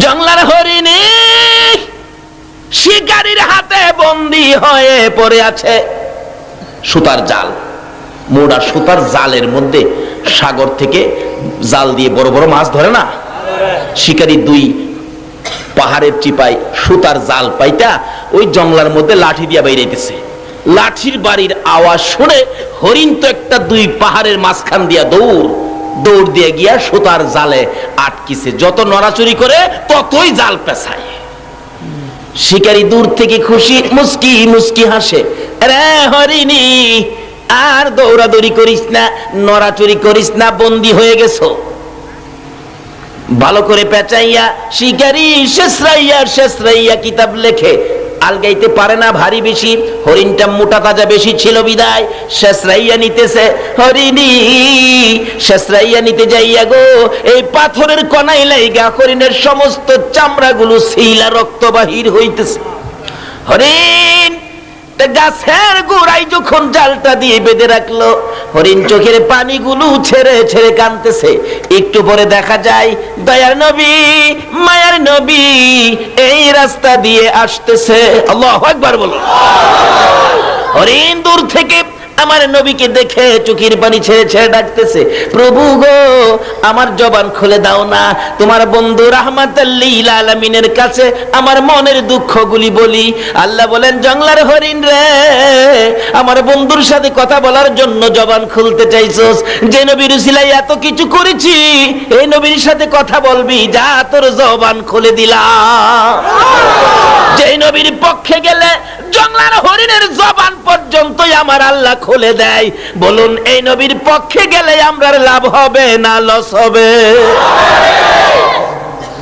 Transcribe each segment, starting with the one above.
জংলার হরিণী শিকারীর হাতে বন্দী হয়ে পড়ে আছে। সুতার জাল, মোড়া সুতার জালের মধ্যে সাগর থেকে জাল দিয়ে বড় বড় মাছ ধরে না, শিকারী দুই পাহাড়ের চিপায় সুতার জাল পাইটা ওই জংলার মধ্যে লাঠি দিয়া বাইরেতেছে। লাঠির বাড়ির আওয়াজ শুনে হরিণ তো একটা দুই পাহাড়ের মাঝখান দিয়া দৌড় দিয়ে গিয়া সুতার জালে আটকিছে। যত নড়াচুরি করে ততই জাল পেছায়। শিকারী দূর থেকে খুশি মুস্কি মুস্কি হাসে, রে হরিণী আর দৌড়াদৌড়ি করিস না, নড়াচুরি করিস না, বন্দী হয়ে গেছো। ভালো করে পেঁচাইয়া শিকারী শেষরাইয়া কিতাব লেখে। আলগাইতে পারে না ভারী বেশি, হরিণটা মোটা তাজা বেশি ছিল বিদায় শেষরাইয়া নিতেছে। হরিণী শেষরাইয়া নিতে যাইয়া গো এই পাথরের কণাই লাইগা হরিণের সমস্ত চামড়াগুলো ছিলা রক্ত বাহির হইতেছে। হরিণ গাছের গোড়ায় যখন জালটা দিয়ে বেঁধে রাখলো, হরিণ চোখের পানিগুলো ছেড়ে ছেড়ে কাঁদতেছে। একটু পরে দেখা যায় দয়ার নবী মায়ার নবী এই রাস্তা দিয়ে আসতেছে। আল্লাহু আকবার বলো। হরিণ দূর থেকে আমার নবীকে দেখে চোখের পানি ছেড়ে ছেড়ে ডাকতেছে, প্রভু গো আমার জবান খুলে দাও না, তোমার বন্ধু রাহমাতাল লিল আলামিনের কাছে আমার মনের দুঃখগুলি বলি। আল্লাহ বলেন, জংলার হরিণ রে, আমার বন্ধুর সাথে কথা বলার জন্য জবান খুলতে চাইছস, যে নবীর উসিলায় এত কিছু করেছি, এই নবীর সাথে কথা বলবি, যা তোর জবান খুলে দিলাম। যে নবীর পক্ষে গেলে জংলার হরিণের জবান পর্যন্তই আমার আল্লাহ খুলে দেয়। বলুন এই নবীর পক্ষে গেলে আমরা লাভ হবে না লস হবে?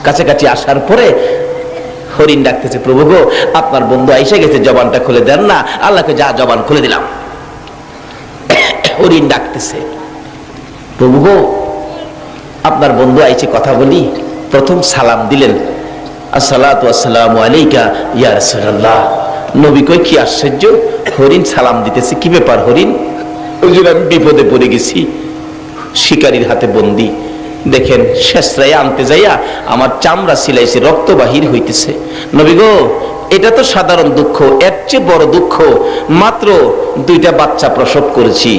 কাছাকাছি আসার পরে হরিণ ডাকতেছে, প্রভু গো আপনার বন্ধু আইসা গেছে, জবানটা খুলে দেন না। আল্লাহকে যা জবান খুলে দিলাম। হরিণ ডাকতেছে, প্রভু গো আপনার বন্ধু আইছে, কথা বলি। প্রথম সালাম দিলেন, আসসালাতু আসসালামু আলাইকা ইয়া রাসূলুল্লাহ। নবী কই কি আশ্চর্য, হরিণ সালাম দিতেছে, কি ব্যাপার হরিণ? হুজুর আমি বিপদে পড়ে গেছি, শিকারীর হাতে বন্দী। দেখেন শেষরাইয়া আনতে যাইয়া আমার চামড়া সিলাইছে, রক্ত বাহির হইতেছে। নবী গো এটা তো সাধারণ দুঃখ, এর চেয়ে বড় দুঃখ, মাত্র 2টা বাচ্চা প্রসব করেছি।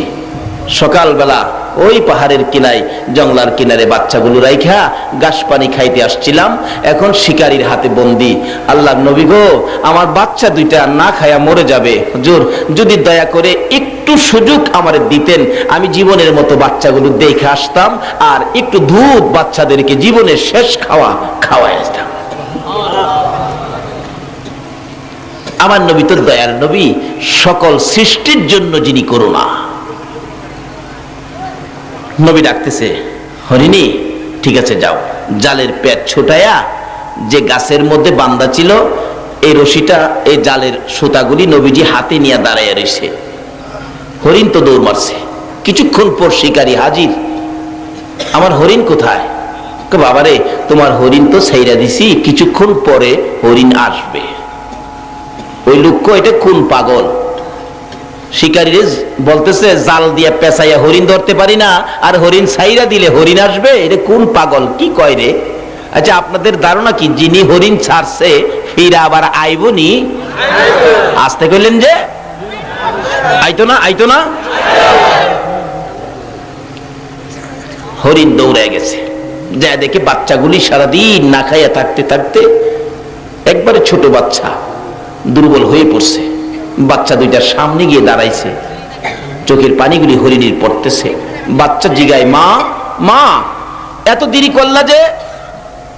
সকালবেলা ওই পাহাড়ের কিনায় জংলার কিনারে বাচ্চাগুলো রাইখা ঘাস পানি খাইতে আসছিলাম, এখন শিকারীর হাতে বন্দী। আল্লাহর নবী গো আমার বাচ্চা 2টা না খায়া মরে যাবে, হুজুর যদি দয়া করে একটু সুযোগ আমার দিতেন, আমি জীবনের মতো বাচ্চাগুলো দেখে আসতাম, আর একটু দুধ বাচ্চাদেরকে জীবনের শেষ খাওয়াই আসতাম। আমার নবী তো দয়ার নবী, সকল সৃষ্টির জন্য যিনি করুণা। নবী ডাকতেছে, হরিণী ঠিক আছে যাও, জালের পেট ছোটায়া যে গাছের মধ্যে বান্ধা ছিল এই রশিটা, এই জালের সুতাগুলি নবীজি হাতে নিয়ে দাঁড়াইয়া রয়েছে। হরিণ তো দৌড় মারছে। কিছুক্ষণ পর শিকারী হাজির। আমার হরিণ কোথায়? বাবারে তোমার হরিণ তো ছাইরা দিছি, কিছুক্ষণ পরে হরিণ আসবে। ওই লোক এটা কোন পাগল? শিকারী বলতেছে জাল দিয়া পেঁচাইয়া হরিণ ধরতে পারি না, আর হরিণ ছাইরা দিলে হরিণ আসবে, এটা কোন পাগল কি কয় রে? আচ্ছা আপনাদের ধারণা কি যিনি হরিণ ছাড়ছে ফিরা আবার আইবনি? আসতে কইলেন যে আইতো না। হরিণ দৌড়ে গেছে, যা দেখে বাচ্চাগুলি সারাদিন না খাইয়া থাকতে থাকতে একবারে ছোট বাচ্চা দুর্বল হয়ে পড়ছে। বাচ্চা 2টার সামনে গিয়ে দাঁড়াইছে, চোখের পানিগুলি হরিণীর পড়তেছে। বাচ্চা জিগায়, মা মা এত দেরি করলা যে,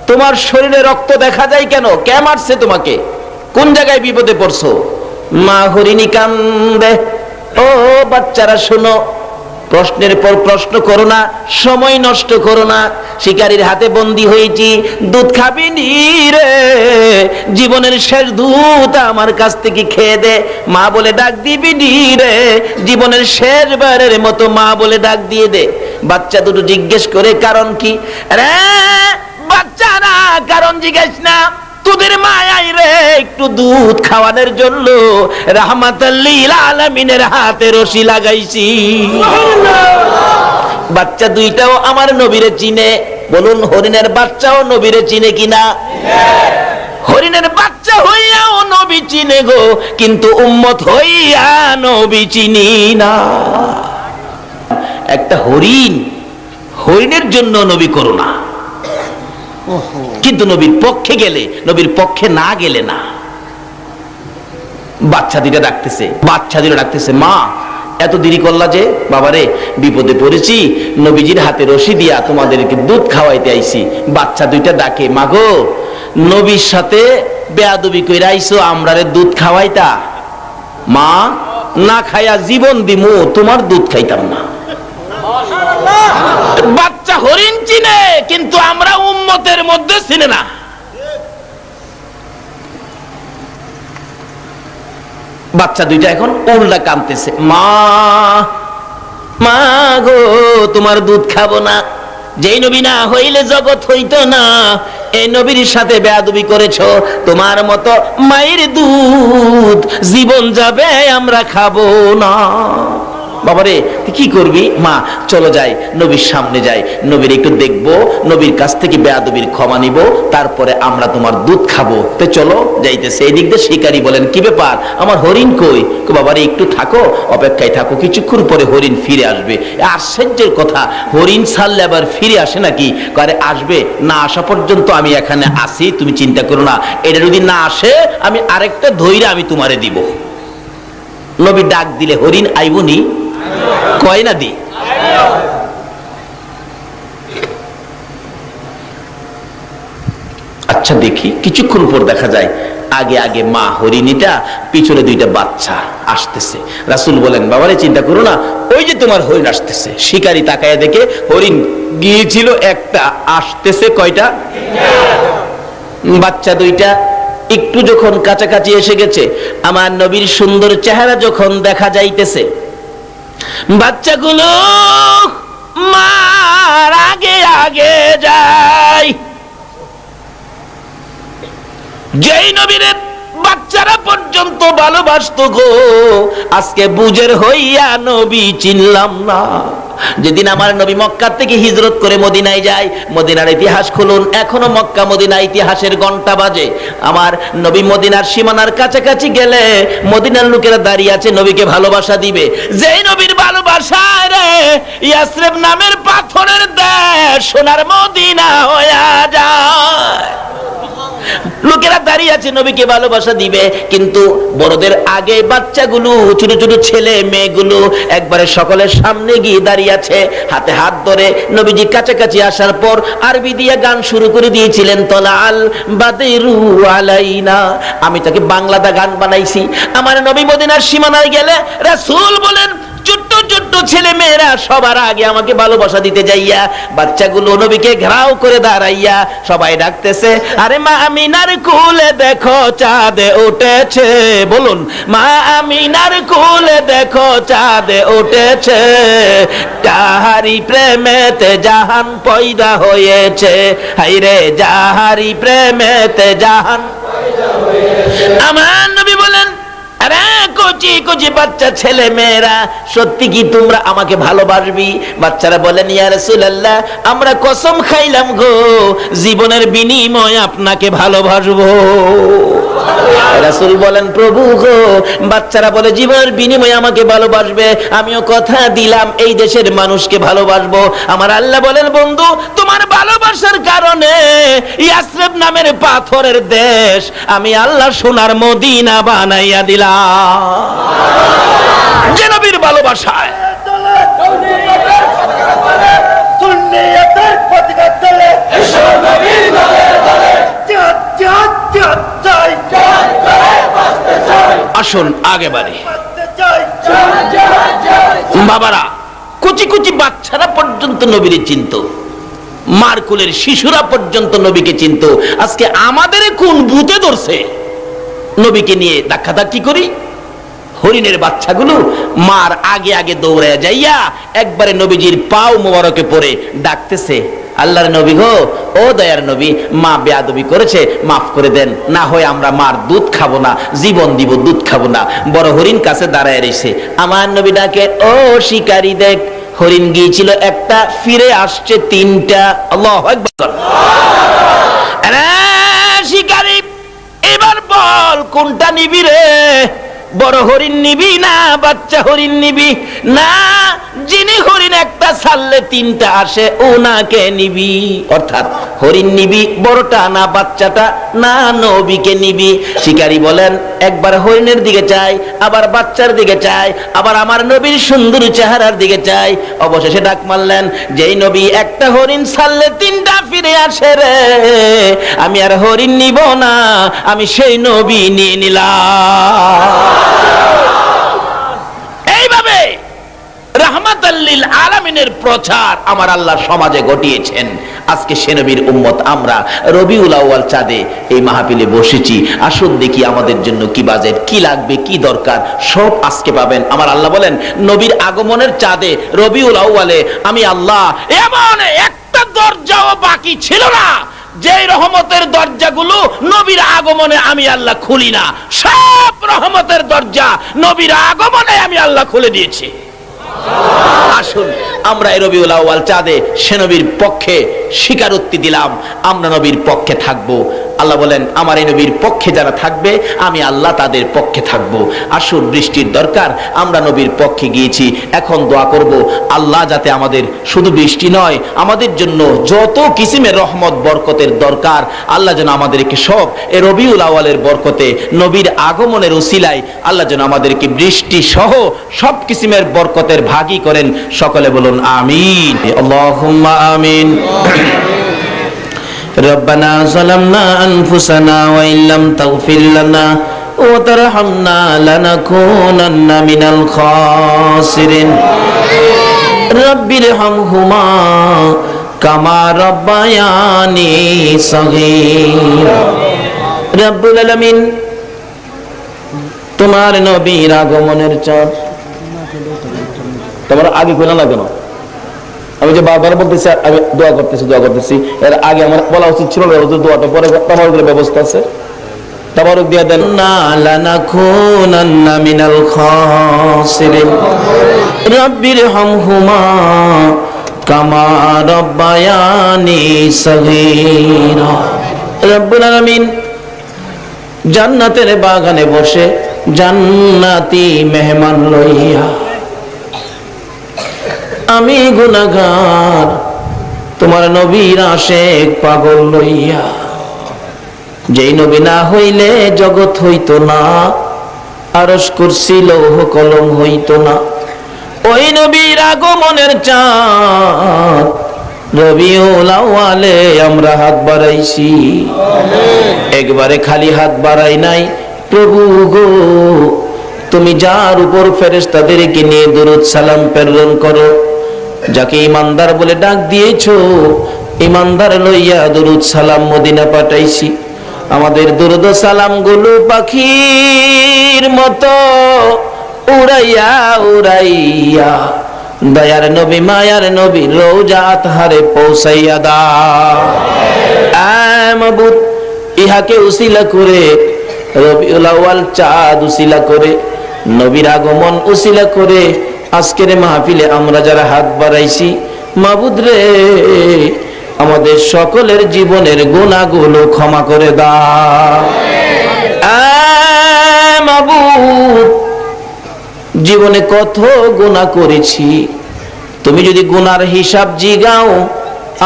তোমার শরীরে রক্ত দেখা যায় কেন? কে মারছে তোমাকে? কোন জায়গায় বিপদে পড়ছো? মা হরিণী কান্দে। ও বাচ্চারা শোনো, প্রশ্নের পর প্রশ্ন করো না, সময় নষ্ট করো না। শিকারীর হাতে বন্দী হয়েছি, দুধ খাবি নি রে, জীবনের শেষ দুধ আমার কাছ থেকে খেয়ে দে, মা বলে ডাক দিবি নি রে, জীবনের শেষবারের মতো মা বলে ডাক দিয়ে দে। বাচ্চা দুটো জিজ্ঞেস করে কারণ কি? রে বাচ্চারা কারণ জিজ্ঞেস না, তোদের মায়াই রে একটু দুধ খাওয়ানোর জন্য রাহমাতাল লিল আলামিনের হাতে রশি লাগাইছি। বাচ্চা 2টাও আমার নবীরে চিনে, বলুন হরিণের বাচ্চাও নবীরে চিনে কিনা? হরিণের বাচ্চা হইয়াও নবী চিনে গো, কিন্তু উম্মত হইয়া নবী চিনি না। একটা হরিণের জন্য নবী করুণা, কিন্তু নবীর পক্ষে গেলে, নবীর পক্ষে না গেলে না। বাচ্চা দুইটা ডাকতেছে, মা এত দেরি করলা যে? বাবারে বিপদে পড়েছি, নবীজির হাতে রশি দিয়া তোমাদেরকে দুধ খাওয়াইতে আইছি। বাচ্চা দুইটা ডাকে, মা গো নবীর সাথে বেয়াদবি কইরা আইছো, আমরারে দুধ খাওয়াইতা? মা না খাইয়া জীবন দিমু, তোমার দুধ খাইতাম না। বাচ্চা হরিণ চিনে, কিন্তু আমরা উম্মতের মধ্যে চিনে না। বাচ্চা দুইটা এখন উল্টা কাঁদতেছে, মা গো তোমার দুধ খাবো না। যেই নবী না হইলে জগৎ হইতো না, এই নবীর সাথে বেয়াদবি করেছো, তোমার মতো মায়ের দুধ জীবন যাবে, আমরা খাবো না। বাবারে কি করবি? মা চলো যাই, নবীর সামনে যাই, নবীর একটু দেখবো, নবীর কাছ থেকে বেয়াদবির ক্ষমা নিব, তারপরে আমরা তোমার দুধ খাবো। তো চলো যাইতেছে। এই দিক দিয়ে শিকারী বলেন, কি ব্যাপার, আমার হরিণ কই? বাবারে একটু থাকো, অপেক্ষায় থাকো, কিছুক্ষণ পরে হরিণ ফিরে আসবে। আশ্চর্যের কথা, হরিণ ছাড়লে আবার ফিরে আসে নাকি? আরে আসবে, না আসা পর্যন্ত আমি এখানে আসি, তুমি চিন্তা করো না। এটা যদি না আসে আমি আরেকটা ধইরা আমি তোমারে দিব। নবী ডাক দিলে হরিণ আইবনি? কয় না দি। আচ্ছা দেখি, কিছুক্ষণ পর দেখা যায় আগে আগে মা হরিণীটা, পিছনে দুইটা বাচ্চা আসতেছে। রাসূল বলেন, বাবারে চিন্তা করো না, ওই যে তোমার হরিণ আসতেছে। শিকারী তাকায় দেখে হরিণ গিয়েছিল একটা, আসতেছে কয়টা? বাচ্চা দুইটা একটু যখন কাছাকাছি এসে গেছে, আমার নবীর সুন্দর চেহারা যখন দেখা যাইতেছে, বাচ্চাগুলো মার আগে আগে যায়। যেই নবীর বাচ্চারা পর্যন্ত ভালোবাসতো গো, আজকে বুঝের হইয়া নবী চিনলাম না। যেদিন আমার নবী মক্কা থেকে হিজরত করে মদিনায় যায়, মদিনার ইতিহাস খুলুন, এখনো মক্কা মদিনা ইতিহাসের ঘন্টা বাজে। আমার নবী মদিনার সীমানার কাছাকাছি গেলে মদিনার লোকেরা দাঁড়িয়ে আছে নবীকে ভালোবাসা দিবে। যেই নবীর ভালোবাসায় রে ইয়াসরিব নামের পাথরের দেশ সোনার মদিনা হইয়া যায়। লোকেরা দাঁড়িয়ে আছে নবীকে ভালোবাসা দিবে, কিন্তু বড়দের আগে বাচ্চাগুলো, ছোট ছোট ছেলে মেয়েগুলো একবারে সকলের সামনে গিয়ে দাঁড়িয়ে আছে, হাতে হাত ধরে। নবীজি কাছাকাছি আসার পর আরবি দিয়ে গান শুরু করে দিয়েছিলেন, তলাআল বাদরু আলাইনা। আমি তাকে বাংলাতে গান বানাইছি। আমার নবী মদিনার সীমানায় গেলে রাসূল বলেন, ছোট্ট ছোট্ট ছেলে মেয়েরা সবার আগে আমাকে ভালোবাসা দিতে যাইয়া, বাচ্চাগুলো নবীকে ঘেরাও করে দাঁড়াইয়া সবাই ডাকতেছে, আরে মা আমিনার কোলে দেখো চাঁদ উঠেছে। বলুন, মা আমিনার কোলে দেখো চাঁদ উঠেছে, যাহারি প্রেমেতে জাহান পয়দা হয়েছে। হায়রে যাহারি প্রেমেতে জাহান পয়দা হয়েছে। আমার নবী বলেন, আরে কচি কচি বাচ্চা ছেলে মেয়েরা, সত্যি কি তোমরা আমাকে ভালোবাসবি? বাচ্চারা বলেন, ইয়া রাসূলুল্লাহ, আমরা কসম খাইলাম গো, জীবনের বিনিময়ে আপনাকে ভালোবাসবো। রাসূল বলেন, প্রভু গো, বাচ্চারা বলে জীবনের বিনিময়ে আমাকে ভালোবাসবে, আমিও কথা দিলাম এই দেশের মানুষকে ভালোবাসবো। আমার আল্লাহ বলেন, বন্ধু তোমার ভালোবাসার কারণে ইয়াসরিব নামের পাথরের দেশ আমি আল্লাহ সোনার মদিনা বানাইয়া দিলাম। যে নবীর ভালোবাসায় আসুন আগে বাড়ি। বাবারা, কুচি কুচি বাচ্চারা পর্যন্ত নবীরে চিনতো, মারকুলের শিশুরা পর্যন্ত নবীকে চিনতো। আজকে আমাদের কোন ভূতে ধরছে নবীকে নিয়ে ধাক্কাধাক্কি করি? হরিণের বাচ্চাগুলো মার আগে আগে দৌড়ায় যাইয়া একবারে নবীজির পাও মোবারকে পড়ে ডাকতেছে, আল্লাহর নবী গো, ও দয়ার নবী, মা বেয়াদবি করেছে, মাফ করে দেন, না হয় আমরা মার দুধ খাবো না, জীবন দিব, দুধ খাবো না। বড় হরিণ কাছে দাঁড়ায় রয়েছে। আমার নবী ডাকে, ও শিকারী দেখ, হরিণ গিয়েছিল একটা, ফিরে আসছে 3টা। আল্লাহু আকবার। আরে শিকারী, এবার বল কোনটা নিবি রে? বড় হরিণ নিবি না বাচ্চা হরিণ নিবি? না, যিনি হরিণ একটা ছাড়লে 3টা আসে ওনাকে নিবি। অর্থাৎ হরিণ নিবি বড়টা না বাচ্চাটা? না, নবীকে নিবি। শিকারী বলেন একবার হরিণের দিকে চাই, আবার বাচ্চার দিকে চাই, আবার আমার নবীর সুন্দর চেহারার দিকে চাই। অবশেষে ডাক মারলেন, যেই নবী একটা হরিণ ছাড়লে 3টা ফিরে আসে রে, আমি আর হরিণ নিব না, আমি সেই নবী নিয়ে নিলাম। এইভাবে রাহমাতাল লিল আলামিনের প্রচার আমার আল্লাহ সমাজে ঘটিয়েছেন। আজকে সে নবীর উম্মত আমরা রবিউল আউয়াল চাঁদে এই মাহফিলে বসেছি। আসুন দেখি আমাদের জন্য কি বাজেট, কি লাগবে, কি দরকার, সব আজকে পাবেন। আমার আল্লাহ বলেন নবীর আগমনের চাঁদে রবিউল আউয়ালে আমি আল্লাহ এমন একটা দরজাও বাকি ছিল না যে রহমতের দরজাগুলো নবীর আগমনে আমি আল্লাহ খুলি না। সব রহমতের দরজা নবীর আগমনে আমি আল্লাহ খুলে দিয়েছি। আসুন আমরা এই রবিউল আউয়াল চাঁদে সে নবীর পক্ষে স্বীকারোক্তি দিলাম, আমরা নবীর পক্ষে থাকব। আল্লাহ বলেন আমার এই নবীর পক্ষে যারা থাকবে আমি আল্লাহ তাদের পক্ষে থাকব। আসুন, বৃষ্টির দরকার, আমরা নবীর পক্ষে গিয়েছি, এখন দোয়া করব আল্লাহ যাতে আমাদের শুধু বৃষ্টি নয়, আমাদের জন্য যত কিসিমের রহমত বরকতের দরকার আল্লাহ যেন আমাদেরকে সব এই রবিউল আউয়ালের বরকতে নবীর আগমনের উসিলায় আল্লাহ যেন আমাদেরকে বৃষ্টি সহ সব কিসিমের বরকতের ভাগী করেন। সকলে বলুন আমিন। আল্লাহুম্মা আমিন। রব্বানা যালামনা আনফুসানা ওয়া ইল্লাম তাগফির লানা ওয়া তারহামনা লানাকুনান্না মিনাল খাসিরিন। রব্বিরহামহুমা কামা রাব্বায়ানি সগীরা। রব্বুল আলামিন, তোমার নবীর আগমনের চাঁদ তোমার আগে কইলা না কেন? আমি যে বারবার বলতেছি আমি দোয়া করতেছি, এর আগে আমার বলা উচিত ছিল না, দোয়াটা পরে তাবারুকের ব্যবস্থা আছে, তাবারুক দিয়ে দেন। না লানাকুনান্না মিনাল খাসিরিন রব্বিরহামহুমা কামা রাব্বায়ানি সগীরা। রব্বুল আলামিন জান্নাতের বাগানে বসে জান্নাতি মেহমান লইয়া, আমি গুনাহগার তোমার নবীর আশিক পাগল লইয়া, যেই নবী না হইলে জগৎ হইতো না, আরশ কুরসি লৌহ কলম হইতো না, ওই নবীর আগমনের চাঁদ রবিউল আউয়ালে আমরা হাত বাড়াইছি। একবারে খালি হাত বাড়াই নাই, প্রভু গো তুমি যার উপর ফেরেশতাদেরকে নিয়ে দরুদ সালাম প্রেরণ করো, যাকে ইমানদার বলে ডাক দিয়েছো, ইমানদার লইয়া দরুদ সালাম মদিনা পাঠাইছি। আমাদের দরুদ সালাম গুলো পাখির মতো উড়াইয়া উড়াইয়া দয়ার নবী মায়ার নবী রওজা আতহারে পৌঁছাইয়া দাও। মাবুদ, ইহাকে উসিলা করে রবিউল আউয়াল চাঁদ উসিলা করে নবীর আগমন উসিলা করে আজকের মাহফিলে আমরা যারা হাত বাড়াইছি, মাবুদ রে আমাদের সকলের জীবনের গুনাহগুলো ক্ষমা করে দাও। মাবুদ, জীবনে কত গুনাহ করেছি, তুমি যদি গুনার হিসাব জিগাও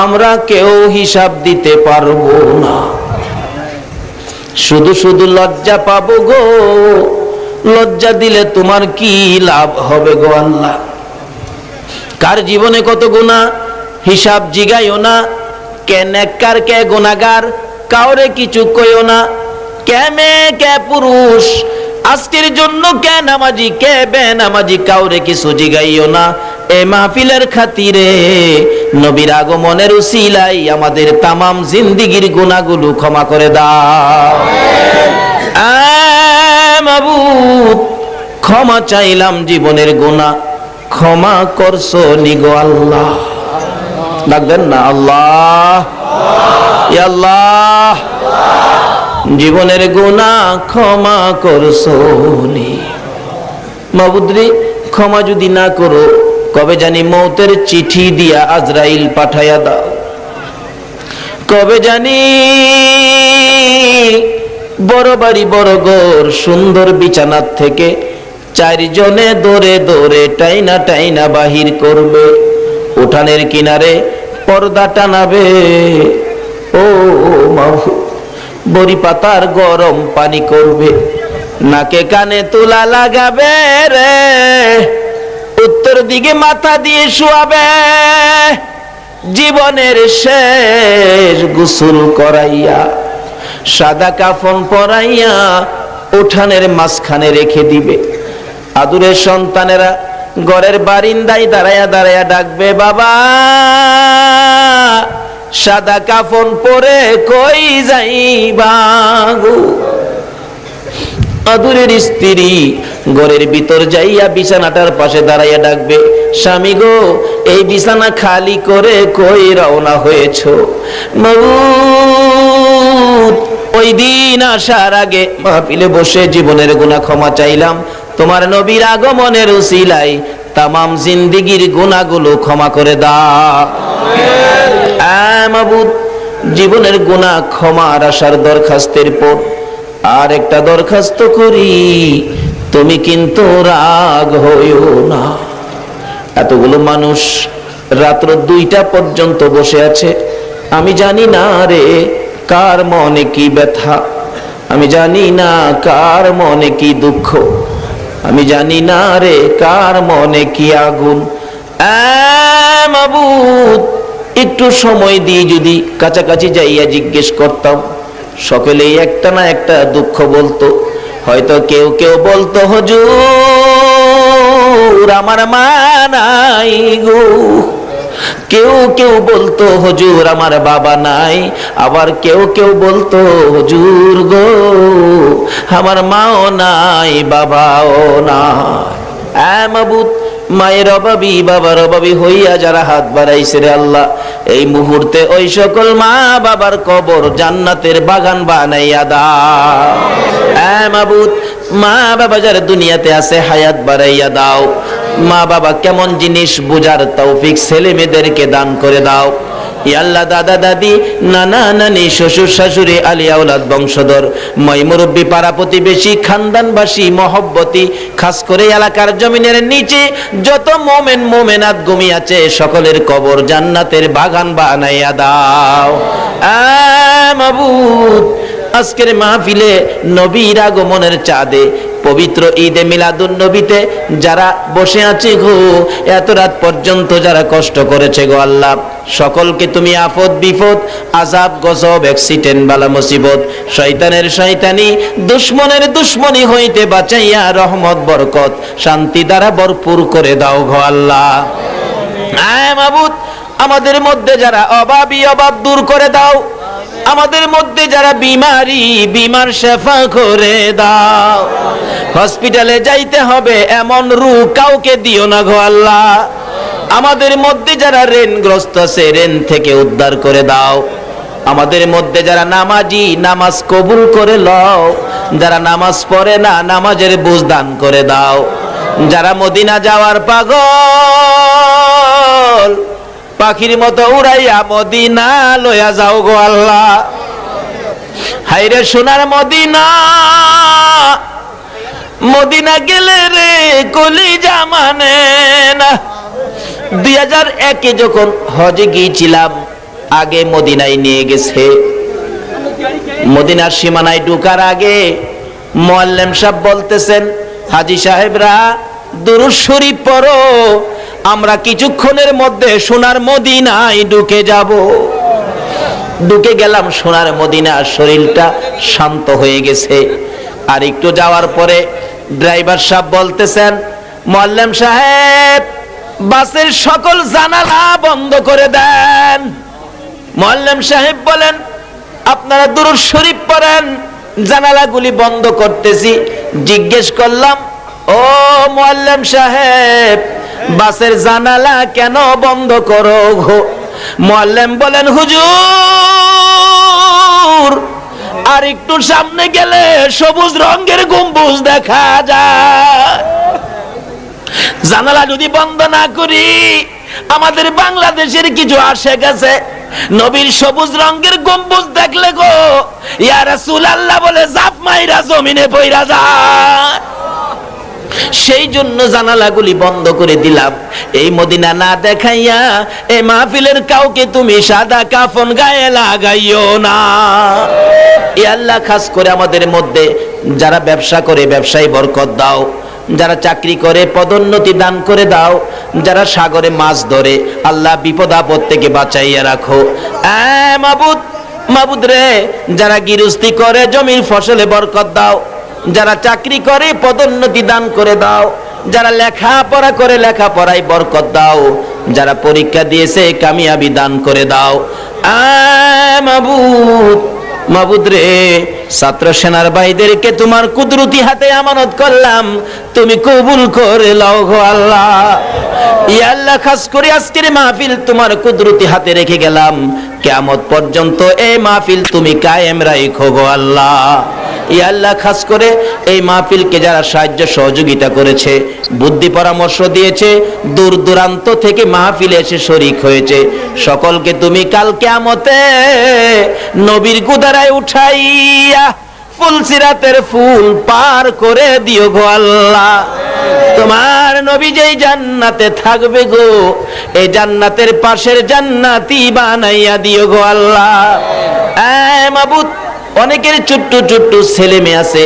আমরা কেউ হিসাব দিতে পারবো না। শুধু শুধু লজ্জা পাবো গো, লজ্জা দিলে তোমার কি লাভ হবে গো আল্লাহ? কার জীবনে কত গুনাহ হিসাব জিগাইও না, কে নেককার কে গুনাহগার কাউরে কিছু কইও না, কে মেয়ে কে পুরুষ, আজকের জন্য কে নামাজি কে বেনামাজি কাউরে কিছু জিগাইও না। এই মাহফিলের খাতিরে নবীর আগমনের উসিলায় আমাদের তামাম জিন্দেগীর গুনাহগুলো ক্ষমা করে দাও। মাবুদ, ক্ষমা চাইলাম জীবনের গুনাহ, ক্ষমা করছো নিগো আল্লাহ। ডাকবেন না আল্লাহ, ইয়া আল্লাহ, জীবনের গুনাহ ক্ষমা করছো নি। মাবুদ রে, ক্ষমা যদি না করো কবে জানি মৌতের চিঠি দিয়া আজরাইল পাঠাইয়া দাও, কবে জানি বড় বাড়ি বড় ঘর সুন্দর বিছানার থেকে চারজনে দৌড়ে দৌড়ে টাইনা টাইনা বাহির করবে, উঠানের কিনারে পর্দা টানাবে। ও মাহবুব, বড়ি পাতার গরম পানি করবে, নাকে কানে তুলা লাগাবে রে, উত্তর দিকে মাথা দিয়ে শুয়াবে, জীবনের শেষ গোসল করাইয়া সাদা কাফন পরাইয়া উঠানের মাঝখানে রেখে দিবে। আদুরের সন্তানেরা ঘরের বারিন্দায় দাঁড়ায়া দাঁড়ায়া ডাকবে, বাবা সাদা কাফন পরে কই যাইবা গো। আদুরের স্ত্রী ঘরের ভিতর যাইয়া বিছানাটার পাশে দাঁড়াইয়া ডাকবে, স্বামী গো এই বিছানা খালি করে কই রওনা হয়েছ? মাবুদ, ওই দিন আসার আগে মাহফিলে বসে জীবনের গুনাহ ক্ষমা চাইলাম, তোমার নবীর আগমনের উসিলায় তামাম জিন্দেগীর গুনাহগুলো ক্ষমা করে দাও। মাবুদ, জীবনের গুনাহ ক্ষমার আসার দরখাস্তের পর আর একটা দরখাস্ত করি, তুমি কিন্তু রাগ হইও না। এতগুলো মানুষ রাত্র 2টা পর্যন্ত বসে আছে, আমি জানি না রে কার মনে কি ব্যথা, আমি জানি না কার মনে কি দুঃখ, আমি জানি না রে কার মনে কি আগুন। মাবুদ, একটু সময় দিয়ে যদি কাছাকাছি যাইয়া জিজ্ঞেস করতাম, সকলেই একটা না একটা দুঃখ বলতো। হয়তো কেউ কেউ বলতো, হুজুর আমার মা নাই গো, কেউ কেউ বলতো হুজুর আমার বাবা নাই, আবার কেউ কেউ বলতো হুজুর গো আমার মাও নাই বাবাও নাই। মাবুদ, মায়ের অভাবী বাবার অভাবী হইয়া যারা হাত বাড়াইছে রে আল্লাহ, এই মুহূর্তে ওই সকল মা বাবার কবর জান্নাতের বাগান বানাইয়া দাও। মাবুদ, মা বাবা যারা দুনিয়াতে আছে হায়াত বাড়াইয়া দাও। মা বাবা কেমন জিনিস বুঝার তৌফিক ছেলে মেয়েদেরকে দান করে দাও। আল্লাহ, দাদা দাদি নানা নানি শ্বশুর শাশুড়ি আলিয়া আওলাদ বংশধর মই মুরব্বী পাড়া প্রতিবেশী খানদানবাসী মহব্বতী, খাস করে এলাকার জমিনের নিচে যত মোমেন মোমেনাত ঘুমিয়ে আছে সকলের কবর জান্নাতের বাগান বানাইয়া দাও। মাবুদ, আজকের মাহফিলে নবীর আগমনের চাঁদে পবিত্র ঈদে মিলাদুন নবীতে যারা বসে আছে গো, এত রাত পর্যন্ত যারা কষ্ট করেছে গো আল্লাহ, সকলকে তুমি আফত বিপদ আযাব গজব অ্যাক্সিডেন্ট বালা মুসিবত শয়তানের শয়তানি দুশমনের দুশমনি হইতে বাঁচাইয়া রহমত বরকত শান্তি দ্বারা ভরপুর করে দাও গো আল্লাহ। মাবুদ, আমাদের মধ্যে যারা অভাবী অভাব দূর করে দাও, আমাদের মধ্যে যারা বিমারি বিমার শেফা করে দাও। হসপিটালে যাইতে হবে এমন রোগ কাউকে দিও না গো আল্লাহ। আমাদের মধ্যে যারা ঋণগ্রস্ত আছে ঋণ থেকে উদ্ধার করে দাও। আমাদের মধ্যে যারা নামাজি নামাজ কবুল করে লও, যারা নামাজ পড়ে না নামাজের বুঝ দান করে দাও। যারা মদিনা যাওয়ার পাগল পাখির মতো উড়াইয়া মদিনা লইয়া যাও গো আল্লাহ। হাইরে সোনার মদিনা, মদিনা গেলে রে কলিজা মানে না। 2001-এ যখন হজে গিয়েছিলাম, আগে মদিনায় নিয়ে গেছে। মদিনার সীমানায় ঢোকার আগে মুআল্লিম সাহেব বলতেছেন, হাজী সাহেবরা দুরূদ শরীফ পড়ো, আমরা কিছুক্ষণের মধ্যে সোনার মদিনায় ঢুকে যাব। ঢুকে গেলাম সোনার মদিনা, শরীরটা শান্ত হয়ে গেছে। আর একটু যাওয়ার পরে ড্রাইভার সাহেব বলতেছেন, মুআল্লিম সাহেব বাসের সকল জানালা বন্ধ করে দেন। মুআল্লিম সাহেব বলেন, আপনারা দুরূদ শরীফ পড়েন, জানালাগুলি বন্ধ করতেছি। জিজ্ঞেস করলাম, ও মুআল্লিম সাহেব বাসের জানালা কেন বন্ধ করো গো? মুআল্লিম বলেন, হুজুর আর একটু সামনে গেলে সবুজ রঙের গম্বুজ দেখা যায়। জানালা যদি বন্ধ না করি, আমাদের বাংলাদেশের কিছু আশেক আছে নবীর সবুজ রঙের গম্বুজ দেখলে গো ইয়া রাসূলুল্লাহ বলে জাপ মাইরা জমিনে পইরা যায়। সেই জন্য জানালাগুলি বন্ধ করে দিলাম। এই মদিনা না দেখাইয়া এই মাহফিলের কাউকে তুমি সাদা কাফন গায়ে লাগাইও না। এ আল্লাহ, খাস করে আমাদের মধ্যে যারা ব্যবসা করে ব্যবসায় বরকত দাও, যারা চাকরি করে পদোন্নতি দান করে দাও, যারা সাগরে মাছ ধরে আল্লাহ বিপদ আপদ থেকে বাঁচাইয়া রাখো। মাবুদ, মাবুদ রে, যারা গৃহস্থী করে জমির ফসলে বরকত দাও, যারা চাকরি করে পদোন্নতি দান করে দাও, যারা লেখাপড়া করে লেখাপড়ায় বরকত দাও, যারা পরীক্ষা দিয়েছে কামিয়াবি দান করে দাও। মাবুদ, মাবুদ রে, ছাত্র সেনার ভাইদেরকে তোমার কুদরতি হাতে আমানত করলাম, তুমি কবুল করে লও গো আল্লাহ। ইয়া আল্লাহ, খাস করে আজকের মাহফিল তোমার কুদরতি হাতে রেখে গেলাম, কিয়ামত পর্যন্ত এই মাহফিল তুমি কায়েম রাখো গো আল্লাহ। ইয়া আল্লাহ, খাস করে এই মাহফিলকে যারা সাহায্য সহযোগিতা করেছে, বুদ্ধি পরামর্শ দিয়েছে, দূর দূরান্ত থেকে মাহফিলে এসে শরীক হয়েছে, সকলকে তুমি কাল কিয়ামতে নবীর গুদারায় উঠাইয়া ফুলসিরাতের ফুল পার করে দিও গো আল্লাহ। তোমার নবী যেই জান্নাতে থাকবে গো, এই জান্নাতের পাশের জান্নাতি বানাইয়া দিও গো আল্লাহ। মাবুদ, অনেকের ছোট্ট ছোট্ট ছেলে মেয়ে আছে,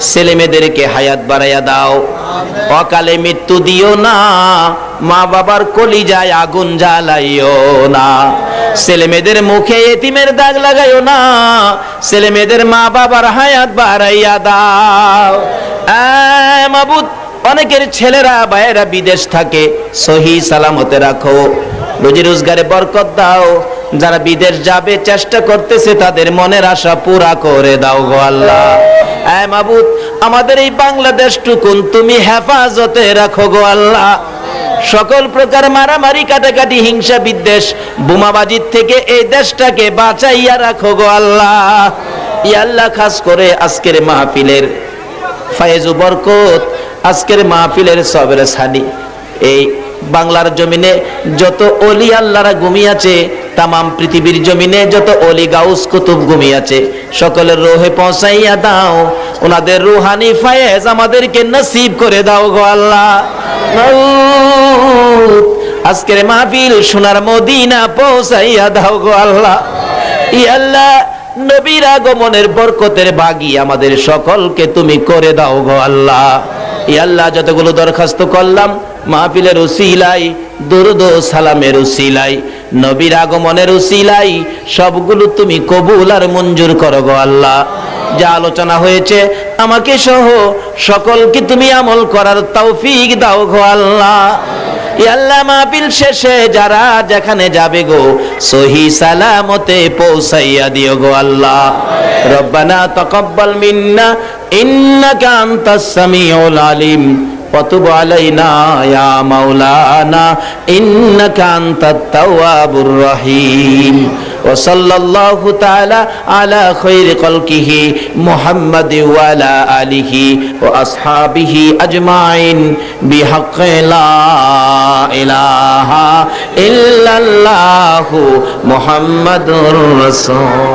ছেলে মেয়েদেরকে হায়াত বাড়াইয়া দাও, অকালে মৃত্যু দিও না, মা বাবার কলিজায় আগুন জ্বালাইও না, ছেলে মেয়েদের মুখে এতিমের দাগ লাগাইও না, ছেলে মেয়েদের মা বাবার হায়াত বাড়াইয়া দাও। মাবুদ, অনেকের ছেলেরা ভাইয়েরা বিদেশ থাকে, সহি সালামতে রাখো, রুজি রোজগারে বরকত দাও, যারা বিদেশ যাবে চেষ্টা করতেছে তাদের মনের আশা পুরা করে দাও গো আল্লাহ। মাবুদ, আমাদের এই বাংলাদেশটুকুন তুমি হেফাজতে রাখো গো আল্লাহ। সকল প্রকার মারামারি, কাটাকাটি, হিংসা, বিদ্বেষ, বোমাবাজির থেকে এই দেশটাকে বাঁচাইয়া রাখো গো আল্লাহ। ইয়া আল্লাহ, খাস করে আজকের মাহফিলের ফায়েজ ও বরকত, আজকের মাহফিলের সবের সানি, এই বাংলার জমিনে যত ওলি আল্লাহরা ঘুমিয়েছে, তামাম পৃথিবীর জমিনে যত ওলি গাউস কুতুব ঘুমিয়েছে, সকলের রোহে পৌঁছাইয়া দাও, ওনাদের রুহানি ফায়েজ আমাদেরকে নসিব করে দাও গো আল্লাহ। আজকের মাহফিল সোনার মদিনা পৌঁছাইয়া দাও গো আল্লাহ। ইয়া আল্লাহ, নবীর আগমনের বরকতের ভাগী আমাদের সকলকে তুমি করে দাও গো আল্লাহ। ইয়া আল্লাহ, যতগুলো দরখাস্ত করলাম মাহফিলের উসিলাই, দুরূদ ও সালামের উসিলাই, নবীর আগমনের উসিলাই, সবগুলো তুমি কবুল আর মঞ্জুর করো গো আল্লাহ। যা আলোচনা হয়েছে আমাকে সহ সকলকে তুমি আমল করার তৌফিক দাও গো আল্লাহ। ইয়া আল্লাহ, মাহফিল শেষে যারা যেখানে যাবে গো সহি সালামতে পৌঁছাইয়া দিও গো আল্লাহ। রব্বানা তাকাব্বাল মিন্না ইন্নাকা আনতাস সামিউল আলিম وتب علينا يا مولانا إنك أنت التواب الرحيم وصلى الله تعالى على خير خلقه محمد وعلى آله وأصحابه أجمعين بحق لا إله إلا الله محمد رسول